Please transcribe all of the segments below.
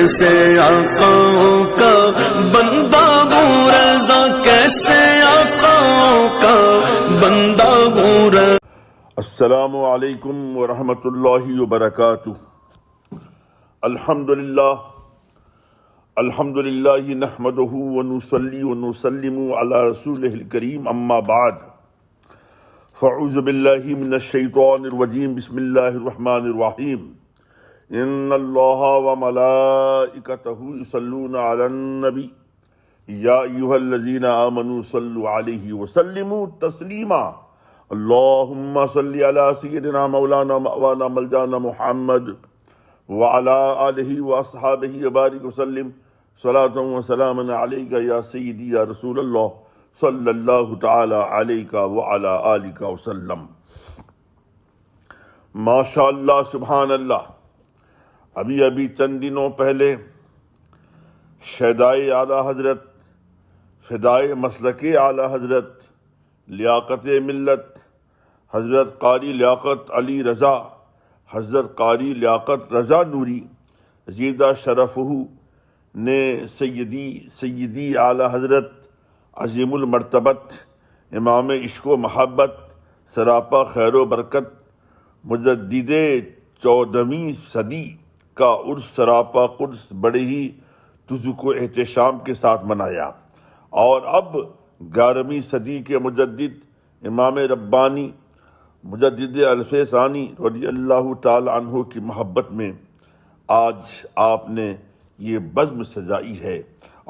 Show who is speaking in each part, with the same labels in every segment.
Speaker 1: کیسے آقاؤں کا بندہ ہوں رضا، کیسے آقاؤں کا بندہ ہوں رضا۔
Speaker 2: السلام علیکم ورحمۃ اللہ وبرکاتہ۔ الحمدللہ نحمدہ ونصلی ونسلم علی رسولہ الکریم، اما بعد فاعوذ باللہ من الشیطان الرجیم، بسم اللہ الرحمن الرحیم۔ ان اللہ وملائکتہ یصلون علی النبی یا ایھا الذین آمنوا صلوا علیہ وسلموا تسلیما۔ اللہم صلی علی سیدنا مولانا مأوانا ملجانا محمد وعلی آلہ واصحابہ وبارک وسلم صلاۃ وسلام علیک یا سیدی یا رسول اللہ صلی اللہ تعالی علیک وعلی آلہ وسلم۔ ماشاء اللہ، سبحان اللہ۔ ابھی چند دنوں پہلے شہدائے اعلیٰ حضرت، فدائے مسلک اعلیٰ حضرت، لیاقت ملت حضرت قاری لیاقت علی رضا، حضرت قاری لیاقت رضا نوری زیدہ شرفہ نے سیدی اعلیٰ حضرت عظیم المرتبت امام عشق و محبت سراپا خیر و برکت مجدد 14ویں صدی کا عرس سراپا قدس بڑے ہی تزک و احتشام کے ساتھ منایا، اور اب 11ویں صدی کے مجدد امام ربانی مجدد الف ثانی رضی اللہ تعالی عنہ کی محبت میں آج آپ نے یہ بزم سجائی ہے،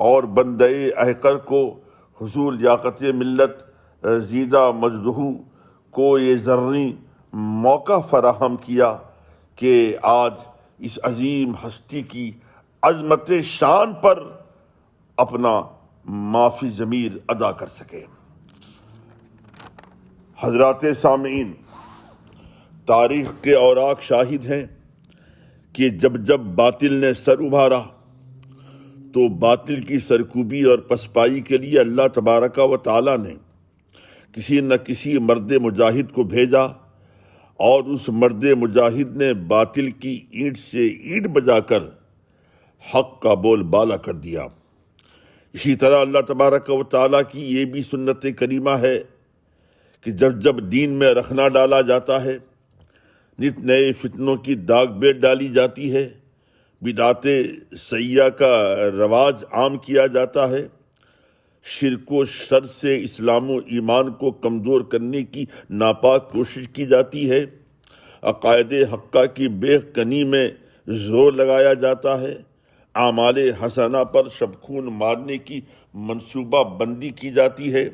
Speaker 2: اور بندے احقر کو حضور لیاقت ملت زیدہ مجدہ کو یہ زرعی موقع فراہم کیا کہ آج اس عظیم ہستی کی عظمت شان پر اپنا معافی ضمیر ادا کر سکے۔ حضرات سامعین، تاریخ کے اوراق شاہد ہیں کہ جب باطل نے سر ابھارا تو باطل کی سرکوبی اور پسپائی کے لیے اللہ تبارک و تعالی نے کسی نہ کسی مرد مجاہد کو بھیجا، اور اس مرد مجاہد نے باطل کی اینٹ سے اینٹ بجا کر حق کا بول بالا کر دیا۔ اسی طرح اللہ تبارک و تعالیٰ کی یہ بھی سنت کریمہ ہے کہ جب دین میں رخنا ڈالا جاتا ہے، نت نئے فتنوں کی داغ بیٹ ڈالی جاتی ہے، بدعت سیاح کا رواج عام کیا جاتا ہے، شرک و شر سے اسلام و ایمان کو کمزور کرنے کی ناپاک کوشش کی جاتی ہے، عقائد حقہ کی بے کنی میں زور لگایا جاتا ہے، اعمال حسنہ پر شبخون مارنے کی منصوبہ بندی کی جاتی ہے،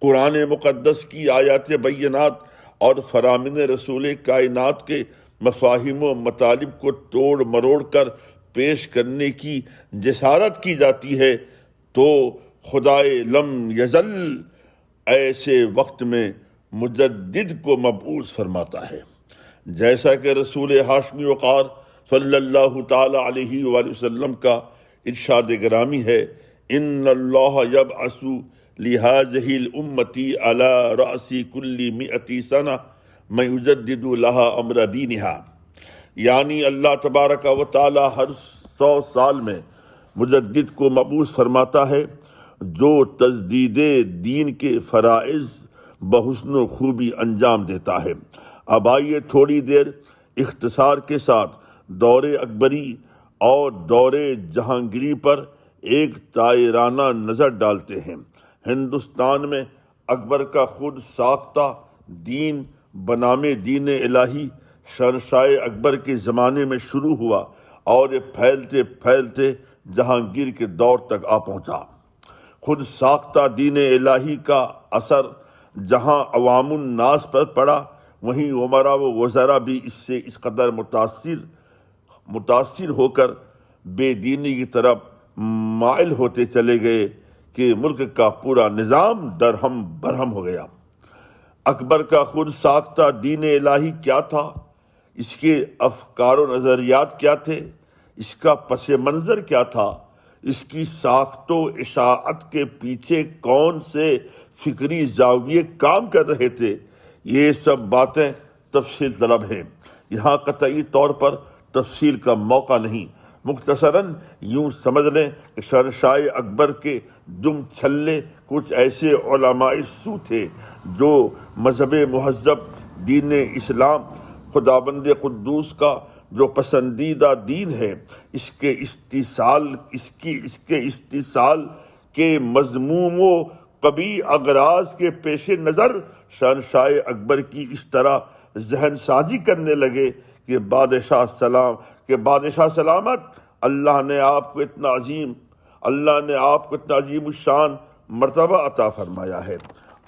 Speaker 2: قرآن مقدس کی آیات بینات اور فرامین رسول کائنات کے مفاہیم و مطالب کو توڑ مروڑ کر پیش کرنے کی جسارت کی جاتی ہے، تو خدائے لم یزل ایسے وقت میں مجدد کو مبعوث فرماتا ہے، جیسا کہ رسول ہاشمی وقار صلی اللہ تعالی علیہ وآلہ وسلم کا ارشاد گرامی ہے، ان اللہ یبعث لہذہ الامتی علی رأس کل 100 سنہ من یجدد لہا امر دینہا، یعنی اللہ تبارک و تعالی ہر 100 سال میں مجدد کو مبعوث فرماتا ہے جو تجدید دین کے فرائض بحسن و خوبی انجام دیتا ہے۔ اب آئیے تھوڑی دیر اختصار کے ساتھ دور اکبری اور دور جہانگیری پر ایک طائرانہ نظر ڈالتے ہیں۔ ہندوستان میں اکبر کا خود ساختہ دین بنام دین الہی شہنشاہ اکبر کے زمانے میں شروع ہوا، اور یہ پھیلتے پھیلتے جہانگیر کے دور تک آ پہنچا۔ خود ساختہ دین الہی کا اثر جہاں عوام الناس پر پڑا، وہیں عمرا و وزراء بھی اس سے اس قدر متاثر ہو کر بے دینی کی طرف مائل ہوتے چلے گئے کہ ملک کا پورا نظام درہم برہم ہو گیا۔ اکبر کا خود ساختہ دین الہی کیا تھا؟ اس کے افکار و نظریات کیا تھے؟ اس کا پس منظر کیا تھا؟ اس کی ساخت و اشاعت کے پیچھے کون سے فکری زاویے کام کر رہے تھے؟ یہ سب باتیں تفصیل طلب ہیں، یہاں قطعی طور پر تفصیل کا موقع نہیں، مختصراً یوں سمجھ لیں کہ شہنشاہ اکبر کے دم چھلے کچھ ایسے علماء سو تھے جو مذہب مہذب دین اسلام خداوند قدوس کا جو پسندیدہ دین ہے اس کے استحصال کے مذموم و قبیح اغراض کے پیش نظر شہنشاہ اکبر کی اس طرح ذہن سازی کرنے لگے کہ بادشاہ سلامت اللہ نے آپ کو اتنا عظیم الشان مرتبہ عطا فرمایا ہے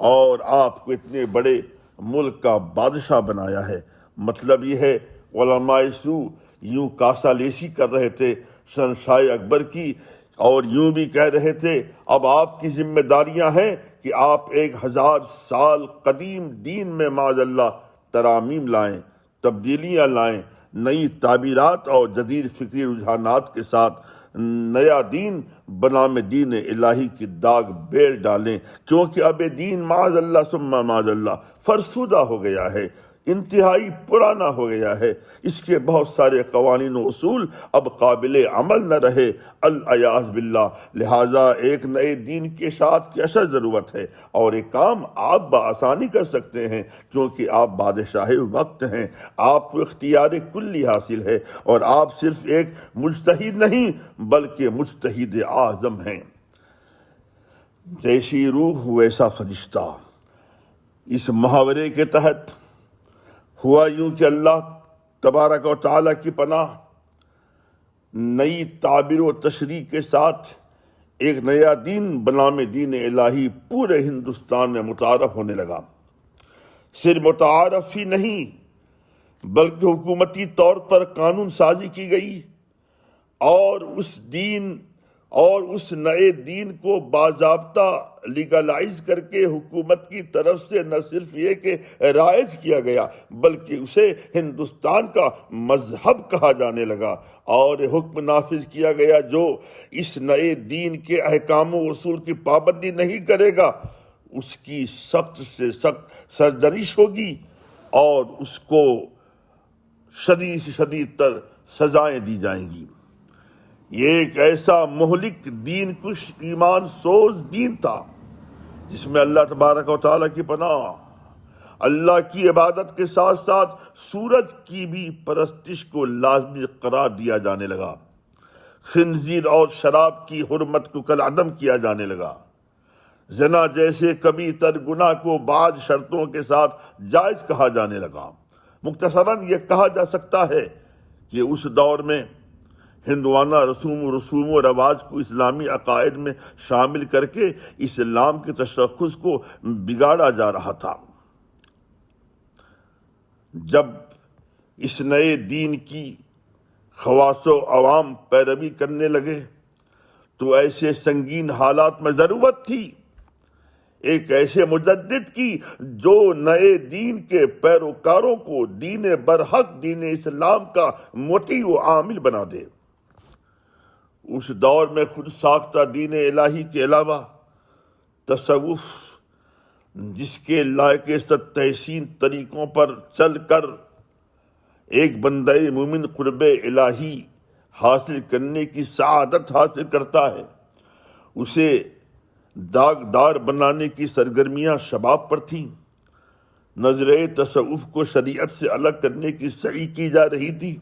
Speaker 2: اور آپ کو اتنے بڑے ملک کا بادشاہ بنایا ہے۔ مطلب یہ ہے علماء سو یوں کاسا لیسی کر رہے تھے شہنشاہ اکبر کی، اور یوں بھی کہہ رہے تھے اب آپ کی ذمہ داریاں ہیں کہ آپ 1000 سال قدیم دین میں معاذ اللہ ترامیم لائیں، تبدیلیاں لائیں، نئی تعبیرات اور جدید فکری رجحانات کے ساتھ نیا دین بنام دین الہی کی داغ بیل ڈالیں، کیونکہ اب دین معاذ اللہ ثم معاذ اللہ فرسودہ ہو گیا ہے، انتہائی پرانا ہو گیا ہے، اس کے بہت سارے قوانین و اصول اب قابل عمل نہ رہے العیاذ باللہ۔ لہٰذا ایک نئے دین کے اشاعت کی اشد ضرورت ہے، اور ایک کام آپ بآسانی کر سکتے ہیں کیونکہ آپ بادشاہ وقت ہیں، آپ کو اختیار کلی حاصل ہے، اور آپ صرف ایک مجتہد نہیں بلکہ مجتہد اعظم ہیں۔ جیسی روح ویسا فرشتہ، اس محاورے کے تحت ہوا یوں کہ اللہ تبارک و تعالیٰ کی پناہ نئی تعبیر و تشریح کے ساتھ ایک نیا دین بنام دین الہی پورے ہندوستان میں متعارف ہونے لگا۔ صرف متعارف ہی نہیں بلکہ حکومتی طور پر قانون سازی کی گئی، اور اس نئے دین کو باضابطہ لیگلائز کر کے حکومت کی طرف سے نہ صرف یہ کہ رائج کیا گیا بلکہ اسے ہندوستان کا مذہب کہا جانے لگا، اور حکم نافذ کیا گیا جو اس نئے دین کے احکام و اصول کی پابندی نہیں کرے گا اس کی سخت سے سخت سرزنش ہوگی اور اس کو شدید سے شدید تر سزائیں دی جائیں گی۔ یہ ایک ایسا مہلک دین کش ایمان سوز دین تھا جس میں اللہ تبارک و تعالیٰ کی پناہ، اللہ کی عبادت کے ساتھ ساتھ سورج کی بھی پرستش کو لازمی قرار دیا جانے لگا، خنزیر اور شراب کی حرمت کو کالعدم کیا جانے لگا، زنا جیسے کبھی تر گناہ کو بعض شرطوں کے ساتھ جائز کہا جانے لگا۔ مختصراً یہ کہا جا سکتا ہے کہ اس دور میں ہندوانہ رسوم و رواج کو اسلامی عقائد میں شامل کر کے اسلام کے تشخص کو بگاڑا جا رہا تھا۔ جب اس نئے دین کی خواص و عوام پیروی کرنے لگے تو ایسے سنگین حالات میں ضرورت تھی ایک ایسے مجدد کی جو نئے دین کے پیروکاروں کو دین برحق دین اسلام کا مطیع و عامل بنا دے۔ اس دور میں خود ساختہ دین الہی کے علاوہ تصوف، جس کے لائق صد تحسین طریقوں پر چل کر ایک بندہ مومن قرب الہی حاصل کرنے کی سعادت حاصل کرتا ہے، اسے داغدار بنانے کی سرگرمیاں شباب پر تھیں۔ نظریہ تصوف کو شریعت سے الگ کرنے کی سعی کی جا رہی تھی۔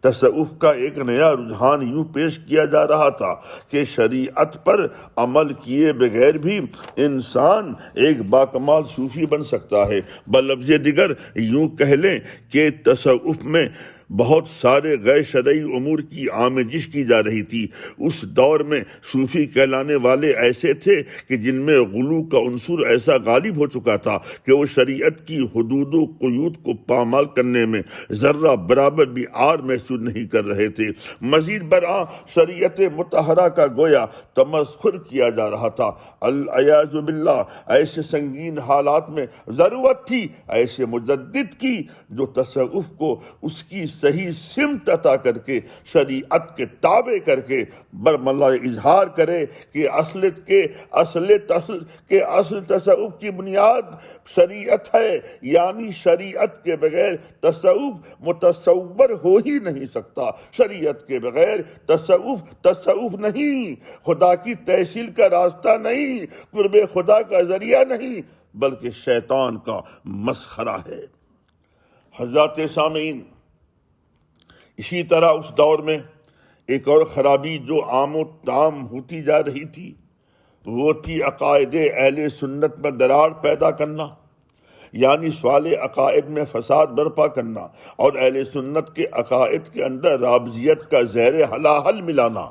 Speaker 2: تصوف کا ایک نیا رجحان یوں پیش کیا جا رہا تھا کہ شریعت پر عمل کیے بغیر بھی انسان ایک باکمال صوفی بن سکتا ہے۔ بلفظ دیگر یوں کہہ لیں کہ تصوف میں بہت سارے غیر شرعی امور کی آمیزش کی جا رہی تھی۔ اس دور میں صوفی کہلانے والے ایسے تھے کہ جن میں غلو کا عنصر ایسا غالب ہو چکا تھا کہ وہ شریعت کی حدود و قیود کو پامال کرنے میں ذرہ برابر بھی آر محسوس نہیں کر رہے تھے۔ مزید برآں شریعت مطہرہ کا گویا تمسخر کیا جا رہا تھا۔ العیاذ باللہ ایسے سنگین حالات میں ضرورت تھی ایسے مجدد کی جو تصوف کو اس کی صحیح سمت عطا کر کے شریعت کے تابع کر کے برملا اظہار کرے کہ اصل تصوف کی بنیاد شریعت ہے، یعنی شریعت کے بغیر تصوف متصور ہو ہی نہیں سکتا، شریعت کے بغیر تصوف نہیں، خدا کی تحصیل کا راستہ نہیں، قرب خدا کا ذریعہ نہیں، بلکہ شیطان کا مسخرہ ہے۔ حضرات سامعین، اسی طرح اس دور میں ایک اور خرابی جو عام و تام ہوتی جا رہی تھی، وہ تھی عقائد اہل سنت میں درار پیدا کرنا، یعنی سوال عقائد میں فساد برپا کرنا اور اہل سنت کے عقائد کے اندر رابضیت کا زہر ہلاہل ملانا۔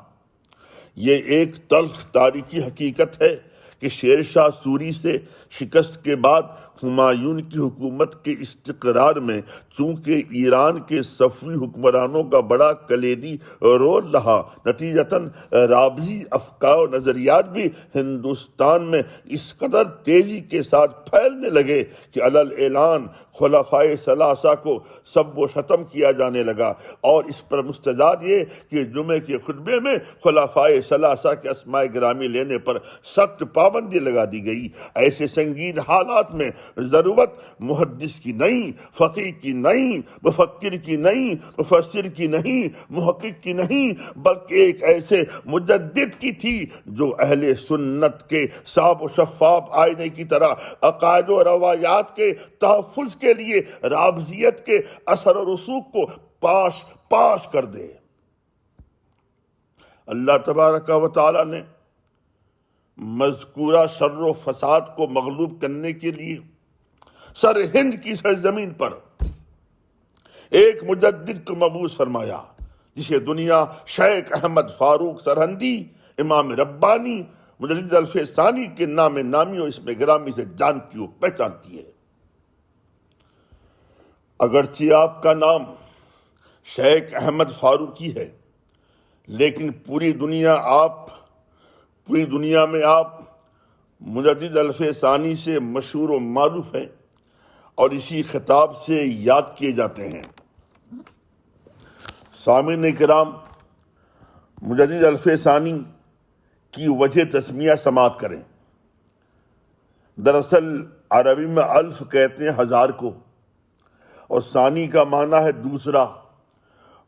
Speaker 2: یہ ایک تلخ تاریخی حقیقت ہے کہ شیر شاہ سوری سے شکست کے بعد ہمایون کی حکومت کے استقرار میں چونکہ ایران کے صفوی حکمرانوں کا بڑا کلیدی رول رہا، نتیجتاً رابضی افکار و نظریات بھی ہندوستان میں اس قدر تیزی کے ساتھ پھیلنے لگے کہ علل اعلان خلفائے ثلاثہ کو سب و شتم کیا جانے لگا، اور اس پر مستجاب یہ کہ جمعے کے خطبے میں خلفائے ثلاثہ کے اسماء گرامی لینے پر سخت پابندی لگا دی گئی۔ ایسے سنگین حالات میں ضرورت محدث کی نہیں، فقیہ کی نہیں، مفکر کی نہیں، مفسر کی نہیں، محقق کی نہیں، بلکہ ایک ایسے مجدد کی تھی جو اہل سنت کے صاف و شفاف آئینے کی طرح عقائد و روایات کے تحفظ کے لیے رابضیت کے اثر و رسوخ کو پاش کر دے۔ اللہ تبارک و تعالی نے مذکورہ شر و فساد کو مغلوب کرنے کے لیے سر ہند کی سرزمین پر ایک مجدد کو مبعوث فرمایا، جسے دنیا شیخ احمد فاروق سرہندی، امام ربانی، مجدد الف ثانی کے نام نامی اور اسم گرامی سے جانتی و پہچانتی ہے۔ اگرچہ آپ کا نام شیخ احمد فاروقی ہے، لیکن پوری دنیا میں آپ مجدد الف ثانی سے مشہور و معروف ہیں اور اسی خطاب سے یاد کیے جاتے ہیں۔ سامعین کرام، مجدد الف ثانی کی وجہ تسمیہ سماعت کریں۔ دراصل عربی میں الف کہتے ہیں ہزار کو، اور ثانی کا معنی ہے دوسرا۔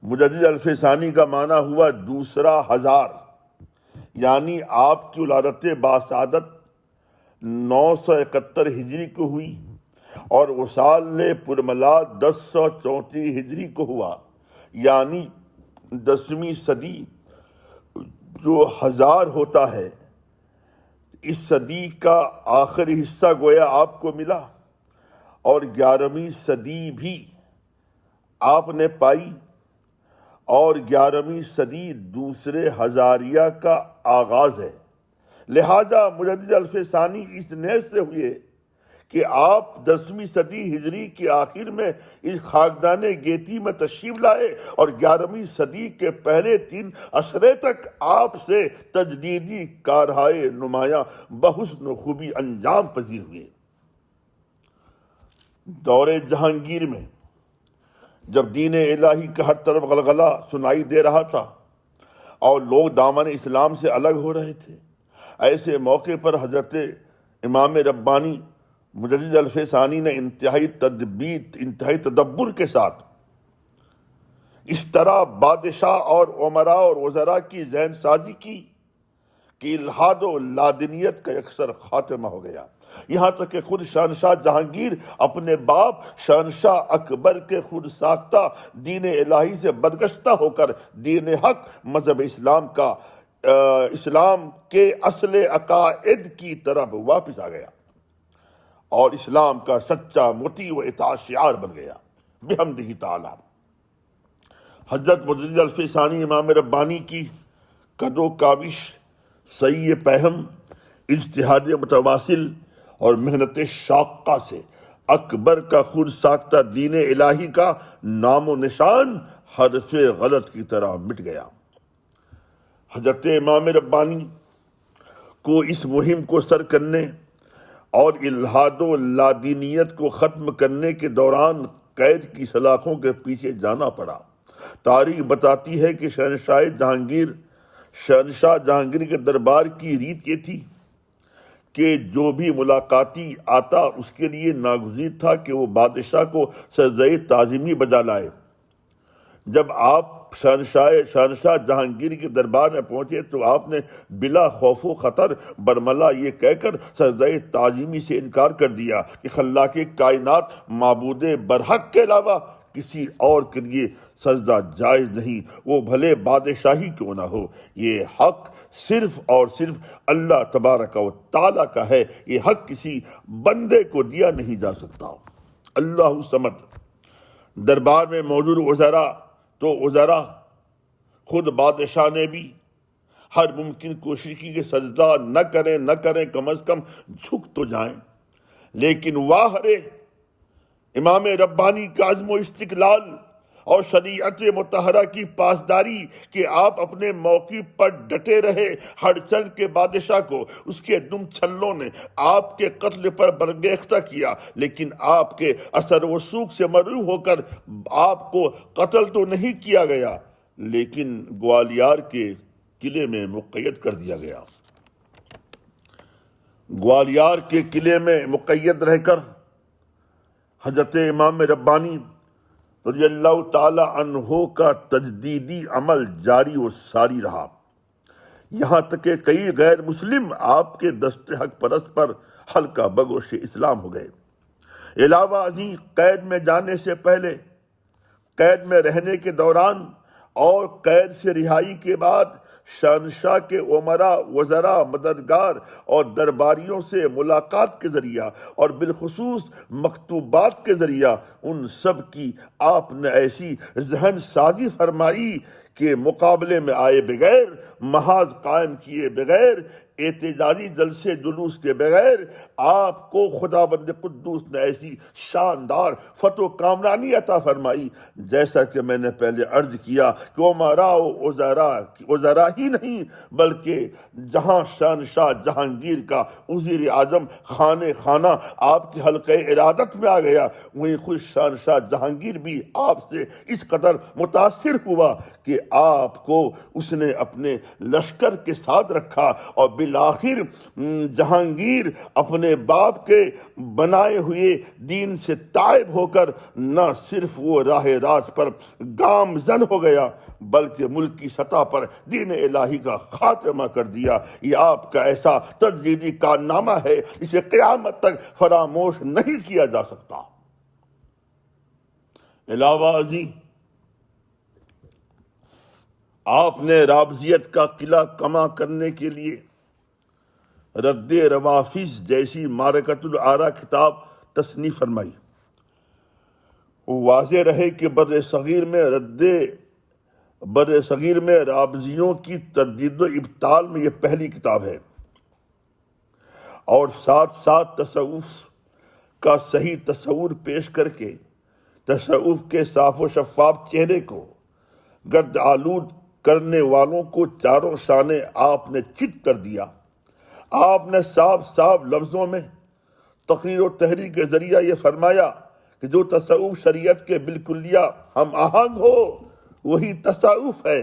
Speaker 2: مجدد الف ثانی کا معنی ہوا دوسرا ہزار، یعنی آپ کی ولادت باسعادت 971 ہجری کو ہوئی اور وصال پرملاد 1034 ہجری کو ہوا، یعنی 10ویں صدی جو ہزار ہوتا ہے، اس صدی کا آخری حصہ گویا آپ کو ملا، اور 11ویں صدی بھی آپ نے پائی، اور 11ویں صدی دوسرے ہزاریہ کا آغاز ہے۔ لہذا مجدد الف ثانی اس نیز سے ہوئے کہ آپ 10ویں صدی ہجری کے آخر میں اس خاکدان گیتی میں تشریف لائے اور 11ویں صدی کے پہلے 3 عشرے تک آپ سے تجدیدی کارہائے نمایاں بحسن و خوبی انجام پذیر ہوئے۔ دور جہانگیر میں جب دین الہی کا ہر طرف غلغلہ سنائی دے رہا تھا اور لوگ دامن اسلام سے الگ ہو رہے تھے، ایسے موقع پر حضرت امام ربانی مجدد الف ثانی نے انتہائی تدبر کے ساتھ اس طرح بادشاہ اور عمراء اور وزراء کی ذہن سازی کی کہ الحاد و لادینیت کا یکسر خاتمہ ہو گیا، یہاں تک کہ خود شہنشاہ جہانگیر اپنے باپ شہنشاہ اکبر کے خود ساختہ دین الہی سے بدگشتہ ہو کر دین حق مذہب اسلام کے اصل عقائد کی طرف واپس آ گیا اور اسلام کا سچا مطیع و اطاعت شعار بن گیا بحمدہ تعالی۔ حضرت مجدد الف ثانی امام ربانی کی قد و کاوش، سعی پہم، اجتہاد متواصل اور محنت شاقہ سے اکبر کا خود ساختہ دین الہی کا نام و نشان حرف غلط کی طرح مٹ گیا۔ حضرت امام ربانی کو اس مہم کو سر کرنے اور الحاد و لادینیت کو ختم کرنے کے دوران قید کی سلاخوں کے پیچھے جانا پڑا۔ تاریخ بتاتی ہے کہ شہنشاہ جہانگیر کے دربار کی ریت یہ تھی کہ جو بھی ملاقاتی آتا اس کے لیے ناگزیر تھا کہ وہ بادشاہ کو سجدہ تعظیمی بجا لائے۔ جب آپ شہنشاہ جہانگیر کے دربار میں پہنچے تو آپ نے بلا خوف و خطر برملا یہ کہہ کر سجدہ تعظیمی سے انکار کر دیا کہ خلاق کائنات معبود برحق کے علاوہ کسی اور کے لیے سجدہ جائز نہیں، وہ بھلے بادشاہی کیوں نہ ہو۔ یہ حق صرف اور صرف اللہ تبارک و تعالیٰ کا ہے، یہ حق کسی بندے کو دیا نہیں جا سکتا۔ اللہ صمد۔ دربار میں موجود وزراء خود بادشاہ نے بھی ہر ممکن کوشش کی کہ سجدہ نہ کریں، کم از کم جھک تو جائیں، لیکن واہ رے امام ربانی کا عزم و استقلال اور شریعت مطہرہ کی پاسداری کہ آپ اپنے موقف پر ڈٹے رہے۔ ہڑچل کے بادشاہ کو اس کے دم چھلوں نے آپ کے قتل پر برانگیختہ کیا، لیکن آپ کے اثر و سوگ سے محروم ہو کر آپ کو قتل تو نہیں کیا گیا، لیکن گوالیار کے قلعے میں مقید کر دیا گیا۔ گوالیار کے قلعے میں مقید رہ کر حضرت امام ربانی رضی اللہ تعالی عنہ کا تجدیدی عمل جاری و ساری رہا، یہاں تک کہ کئی غیر مسلم آپ کے دست حق پرست پر ہلکا بگوش اسلام ہو گئے۔ علاوہ ازیں قید میں جانے سے پہلے، قید میں رہنے کے دوران اور قید سے رہائی کے بعد شہنشاہ کے امراء، وزراء، مددگار اور درباریوں سے ملاقات کے ذریعہ اور بالخصوص مکتوبات کے ذریعہ ان سب کی آپ نے ایسی ذہن سازی فرمائی کہ مقابلے میں آئے بغیر، محاذ قائم کیے بغیر، احتجاجی جلسے جلوس کے بغیر آپ کو خداوند قدوس نے ایسی شاندار فتح و کامرانی عطا فرمائی، جیسا کہ میں نے پہلے عرض کیا کہ امراء و وزراء ہی نہیں بلکہ جہاں شہنشاہ جہانگیر کا وزیر اعظم خانہ آپ کی حلقہ ارادت میں آ گیا، وہیں خود شہنشاہ جہانگیر بھی آپ سے اس قدر متاثر ہوا کہ آپ کو اس نے اپنے لشکر کے ساتھ رکھا، اور بالآخر جہانگیر اپنے باپ کے بنائے ہوئے دین سے تائب ہو کر نہ صرف وہ راہ راست پر گامزن ہو گیا بلکہ ملک کی سطح پر دین الہی کا خاتمہ کر دیا۔ یہ آپ کا ایسا تجدیدی کارنامہ ہے، اسے قیامت تک فراموش نہیں کیا جا سکتا۔ علاوہ ازیں آپ نے رابضیت کا قلعہ کما کرنے کے لیے رد روافظ جیسی معرکۃ الآراء کتاب تصنیف فرمائی۔ واضح رہے کہ بر صغیر میں رابضیوں کی تردید و ابطال میں یہ پہلی کتاب ہے، اور ساتھ ساتھ تصوف کا صحیح تصور پیش کر کے تصوف کے صاف و شفاف چہرے کو گرد آلود کرنے والوں کو چاروں شانے آپ نے چت کر دیا۔ آپ نے صاف لفظوں میں تقریر و تحریر کے ذریعہ یہ فرمایا کہ جو تصوف شریعت کے بالکلیہ ہم آہنگ ہو وہی تصوف ہے،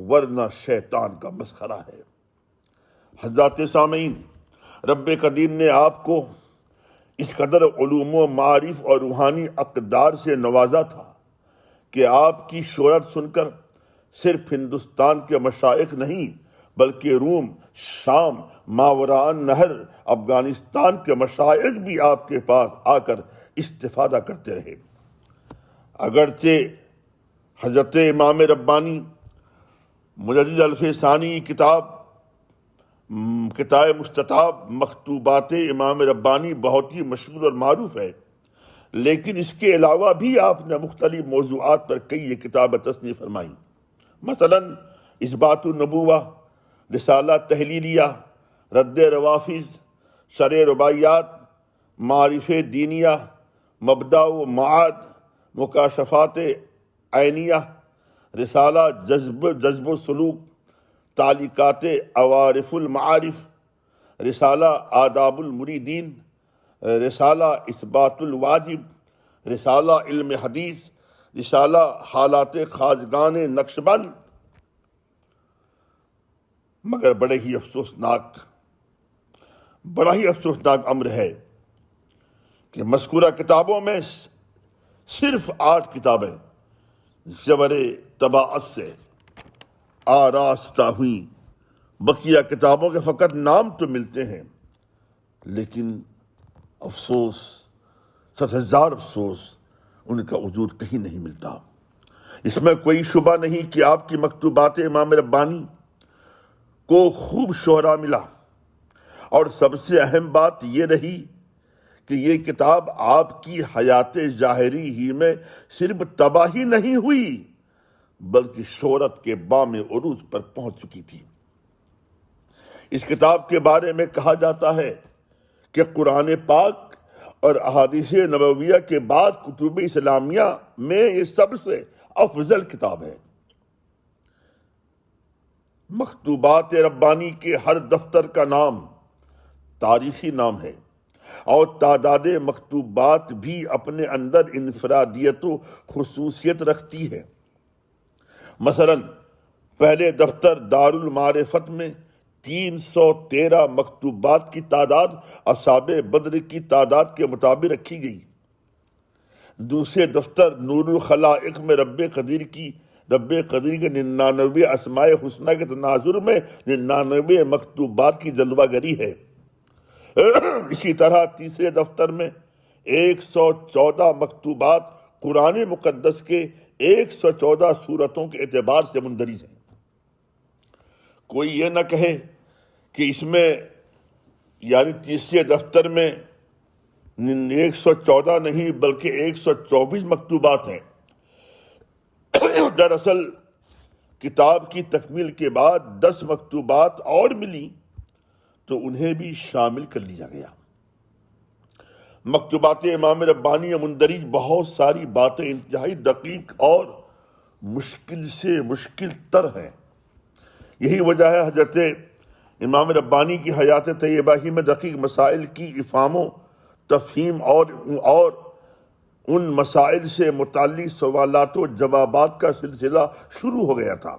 Speaker 2: ورنہ شیطان کا مسخرہ ہے۔ حضرات سامعین، رب قدیر نے آپ کو اس قدر علوم و معارف اور روحانی اقدار سے نوازا تھا کہ آپ کی شہرت سن کر صرف ہندوستان کے مشائخ نہیں بلکہ روم، شام، ماوراء نہر، افغانستان کے مشائخ بھی آپ کے پاس آ کر استفادہ کرتے رہے۔ اگرچہ حضرت امام ربانی مجدد الف ثانی کتاب مستطاب مکتوبات امام ربانی بہت ہی مشہور اور معروف ہے، لیکن اس کے علاوہ بھی آپ نے مختلف موضوعات پر کئی کتابیں تصنیف فرمائیں، مثلا اثبات النبوہ، رسالہ تحلیلیہ، رد روافظ، شرح رباعیات، معارف دینیہ، مبدأ و معاد، مکاشفات عینیہ، رسالہ جذب و سلوک، تعلیقات عوارف المعارف، رسالہ آداب المریدین، رسالہ اثبات الواجب، رسالہ علم حدیث، رسالہ حالات خواجگان نقشبند، مگر بڑا ہی افسوسناک امر ہے کہ مذکورہ کتابوں میں صرف 8 کتابیں زبر طباعت سے آراستہ ہوئیں، بقیہ کتابوں کے فقط نام تو ملتے ہیں، لیکن افسوس 7,000 افسوس ان کا وجود کہیں نہیں ملتا۔ اس میں کوئی شبہ نہیں کہ آپ کی مکتوبات امام ربانی کو خوب شہرا ملا، اور سب سے اہم بات یہ رہی کہ یہ کتاب آپ کی حیات ظاہری ہی میں صرف تباہی نہیں ہوئی بلکہ شہرت کے بام عروج پر پہنچ چکی تھی۔ اس کتاب کے بارے میں کہا جاتا ہے کہ قرآن پاک اور احادیث نبویہ کے بعد کتب اسلامیہ میں یہ سب سے افضل کتاب ہے۔ مکتوبات ربانی کے ہر دفتر کا نام تاریخی نام ہے، اور تعداد مکتوبات بھی اپنے اندر انفرادیت و خصوصیت رکھتی ہے۔ مثلا پہلے دفتر دارالمعارفت میں 313 مکتوبات کی تعداد اصحاب بدر کی تعداد کے مطابق رکھی گئی۔ دوسرے دفتر نور الخلائق میں رب قدیر کے 99 اسماء حسنہ کے تناظر میں 99 مکتوبات کی جلوہ گری ہے۔ اسی طرح تیسرے دفتر میں 114 مکتوبات قرآن مقدس کے 114 سورتوں کے اعتبار سے مندرج ہیں۔ کوئی یہ نہ کہے کہ اس میں یعنی تیسرے دفتر میں 114 نہیں بلکہ 124 مکتوبات ہیں۔ دراصل کتاب کی تکمیل کے بعد 10 مکتوبات اور ملی تو انہیں بھی شامل کر لیا گیا۔ مکتوبات امام ربانی میں مندرج بہت ساری باتیں انتہائی دقیق اور مشکل سے مشکل تر ہیں۔ یہی وجہ ہے حضرت امام ربانی کی حیات طیبہ ہی میں دقیق مسائل کی افہام و تفہیم اور ان مسائل سے متعلق سوالات و جوابات کا سلسلہ شروع ہو گیا تھا۔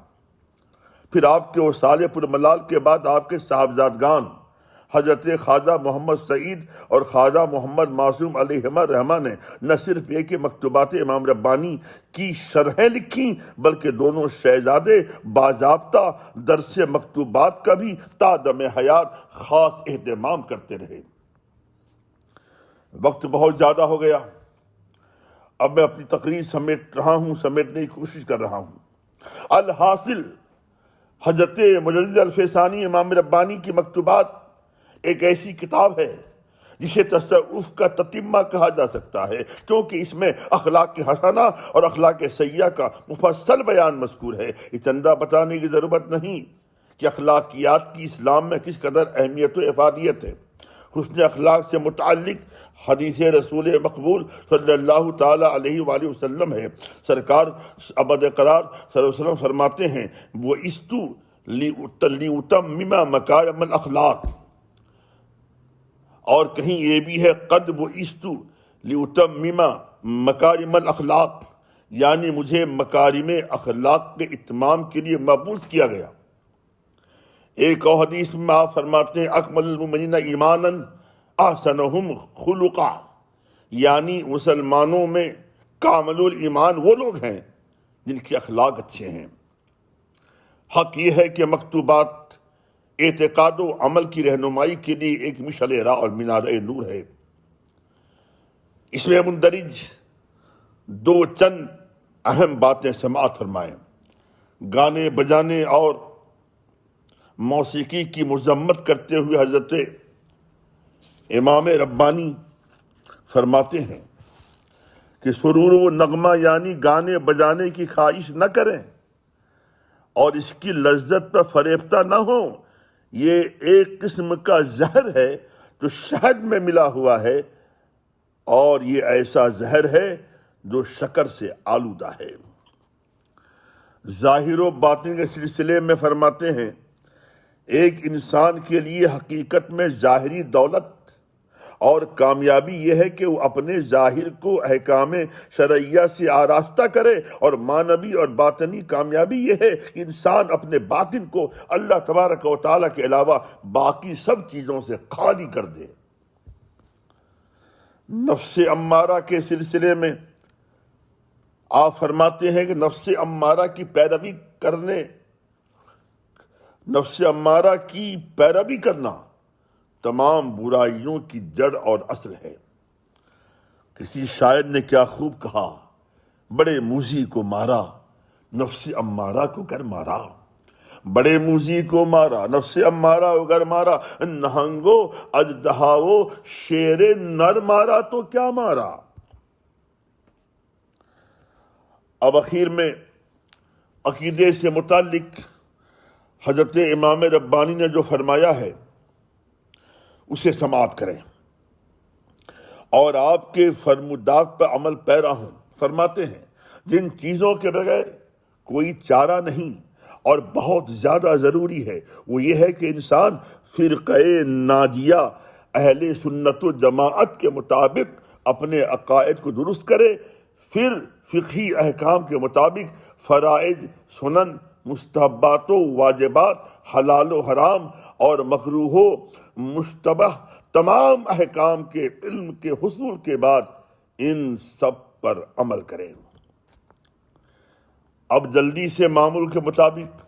Speaker 2: پھر آپ کے وصال پرملال کے بعد آپ کے صاحبزادگان حضرت خواجہ محمد سعید اور خواجہ محمد معصوم علیہما رحمہ نے نہ صرف ایک مکتوبات امام ربانی کی شرحیں لکھیں بلکہ دونوں شہزادے باضابطہ درس مکتوبات کا بھی تا دم حیات خاص اہتمام کرتے رہے۔ وقت بہت زیادہ ہو گیا، اب میں اپنی تقریر سمیٹنے کی کوشش کر رہا ہوں۔ الحاصل حضرت مجدد الفسانی امام ربانی کی مکتوبات ایک ایسی کتاب ہے جسے تصوف کا تتمہ کہا جا سکتا ہے، کیونکہ اس میں اخلاق حسنہ اور اخلاق سیئہ کا مفصل بیان مذکور ہے۔ یہ چندہ بتانے کی ضرورت نہیں کہ اخلاقیات کی اسلام میں کس قدر اہمیت و افادیت ہے۔ حسن اخلاق سے متعلق حدیث رسول مقبول صلی اللہ تعالی علیہ وآلہ وسلم ہے۔ سرکار ابد قرار صلی اللہ علیہ وسلم فرماتے ہیں وَإِسْتُ لِأُتَمِّمَ مَكَارِمَ الْأَخْلَاقِ، اور کہیں یہ بھی ہے قد بُعِثْتُ لِأُتَمِّمَ مَكَارِمَ الْأَخْلَاقِ، یعنی مجھے مکارم اخلاق کے اتمام کے لیے مبعوث کیا گیا۔ ایک اور حدیث میں آپ فرماتے ہیں اکمل المؤمنین ایمانا احسنہم خلقا، یعنی مسلمانوں میں کامل الایمان وہ لوگ ہیں جن کے اخلاق اچھے ہیں۔ حق یہ ہے کہ مکتوبات اعتقاد و عمل کی رہنمائی کے لیے ایک مشعل راہ اور مینار نور ہے۔ اس میں مندرج چند اہم باتیں سماعت فرمائیں۔ گانے بجانے اور موسیقی کی مذمت کرتے ہوئے حضرت امام ربانی فرماتے ہیں کہ سرور و نغمہ یعنی گانے بجانے کی خواہش نہ کریں اور اس کی لذت پر فریفتہ نہ ہو، یہ ایک قسم کا زہر ہے جو شہد میں ملا ہوا ہے، اور یہ ایسا زہر ہے جو شکر سے آلودہ ہے۔ ظاہر و باطن کے سلسلے میں فرماتے ہیں ایک انسان کے لیے حقیقت میں ظاہری دولت اور کامیابی یہ ہے کہ وہ اپنے ظاہر کو احکام شرعیہ سے آراستہ کرے، اور معنوی اور باطنی کامیابی یہ ہے کہ انسان اپنے باطن کو اللہ تبارک و تعالیٰ کے علاوہ باقی سب چیزوں سے خالی کر دے۔ نفس امارہ کے سلسلے میں آپ فرماتے ہیں کہ نفس امارہ کی پیروی کرنا تمام برائیوں کی جڑ اور اصل ہے۔ کسی شاعر نے کیا خوب کہا، بڑے موذی کو مارا نفس امارہ کو گر مارا، بڑے موذی کو مارا نفس امارہ کو گر مارا، نہنگو اژدہاؤ شیر نر مارا تو کیا مارا۔ اب اخیر میں عقیدے سے متعلق حضرت امام ربانی نے جو فرمایا ہے اسے سماعت کریں اور آپ کے فرمودات پر عمل پیرا ہوں۔ فرماتے ہیں جن چیزوں کے بغیر کوئی چارہ نہیں اور بہت زیادہ ضروری ہے وہ یہ ہے کہ انسان فرقہ ناجیہ اہل سنت و جماعت کے مطابق اپنے عقائد کو درست کرے، پھر فقہی احکام کے مطابق فرائض، سنن، مستحبات و واجبات، حلال و حرام اور مکروہ و مشتبہ تمام احکام کے علم کے حصول کے بعد ان سب پر عمل کریں۔ اب جلدی سے معمول کے مطابق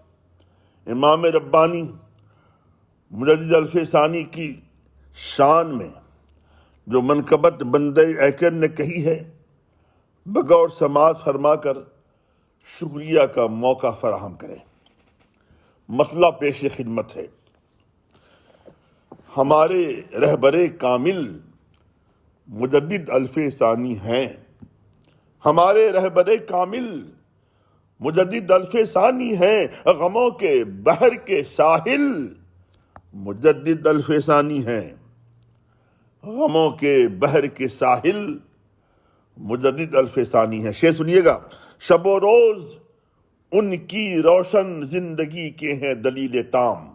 Speaker 2: امام ربانی مجدد الف ثانی کی شان میں جو منقبت بندہ ایکر نے کہی ہے بغور سماعت فرما کر شکریہ کا موقع فراہم کریں۔ مسئلہ پیش خدمت ہے۔ ہمارے رہبر کامل مجدد الف ثانی ہیں، ہمارے رہبر کامل مجدد الف ثانی ہیں، غموں کے بحر کے ساحل مجدد الف ثانی ہیں، غموں کے بحر کے ساحل مجدد الف ثانی ہیں۔ شعر سنیے گا۔ شب و روز ان کی روشن زندگی کے ہیں دلیل تام،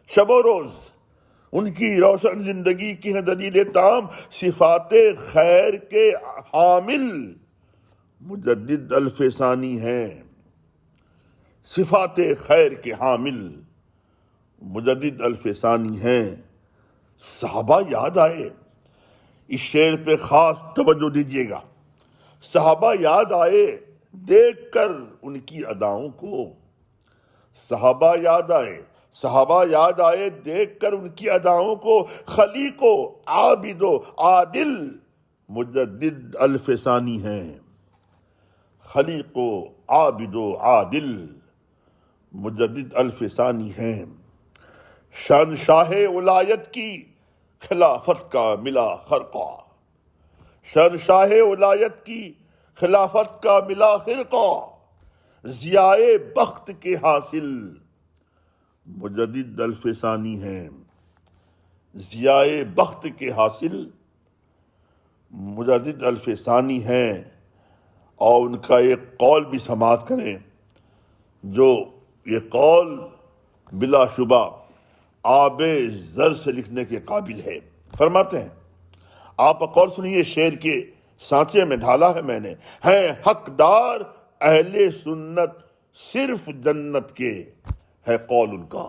Speaker 2: شب و روز ان کی روشن زندگی کی ہیں دلیل تام، صفات خیر کے حامل مجدد الف ثانی ہیں، صفات خیر کے حامل مجدد الف ثانی ہیں۔ صحابہ یاد آئے، اس شعر پہ خاص توجہ دیجیے گا۔ صحابہ یاد آئے دیکھ کر ان کی اداؤں کو، صحابہ یاد آئے، صحابہ یاد آئے دیکھ کر ان کی اداؤں کو، خلیق و عابد و عادل مجدد الف ثانی ہیں، خلیق و عابد و عادل مجدد الف ثانی ہیں۔ شہنشاہ ولایت کی خلافت کا ملا خرقہ، شہنشاہ ولایت کی خلافت کا ملا خرقہ، ضیائے بخت کے حاصل مجدد الف ثانی ہیں، ضیائے بخت کے حاصل مجدد الف ثانی ہیں۔ اور ان کا ایک قول بھی سماعت کریں جو یہ قول بلا شبہ آب زر سے لکھنے کے قابل ہے۔ فرماتے ہیں، آپ قول سنیے، شعر کے سانچے میں ڈھالا ہے میں نے، ہیں حقدار اہل سنت صرف جنت کے، ہے قول ان کا،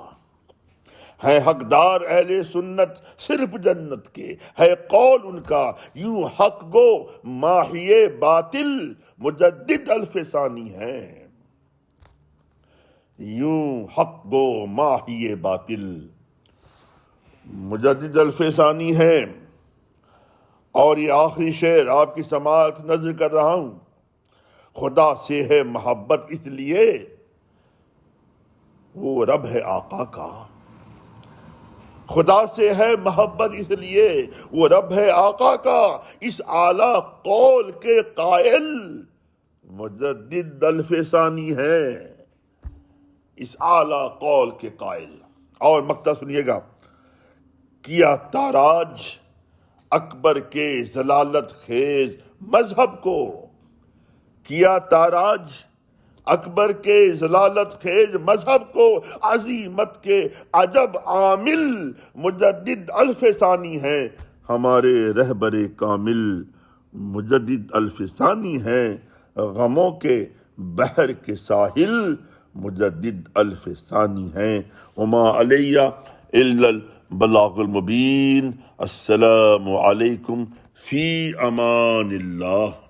Speaker 2: ہیں حقدار اہل سنت صرف جنت کے، ہے قول ان کا، یوں حق گو ماہی باطل مجدد الف ثانی ہیں، یوں حق گو ماہی باطل مجدد الف ثانی ہیں۔ اور یہ آخری شعر آپ کی سماعت نظر کر رہا ہوں۔ خدا سے ہے محبت اس لیے وہ رب ہے آقا کا، خدا سے ہے محبت اس لیے وہ رب ہے آقا کا، اس اعلیٰ قول کے قائل مجدد الف ثانی ہیں، اس اعلیٰ قول کے قائل۔ اور مقطع سنیے گا۔ کیا تاراج اکبر کے ضلالت خیز مذہب کو، کیا تاراج اکبر کے ضلالت خیز مذہب کو، عظیمت کے عجب عامل مجدد الف ثانی ہیں، ہمارے رہبر کامل مجدد الف ثانی ہیں، غموں کے بحر کے ساحل مجدد الف ثانی ہیں۔ وما علیہ الا البلاغ المبین۔ السلام علیکم، فی امان اللہ۔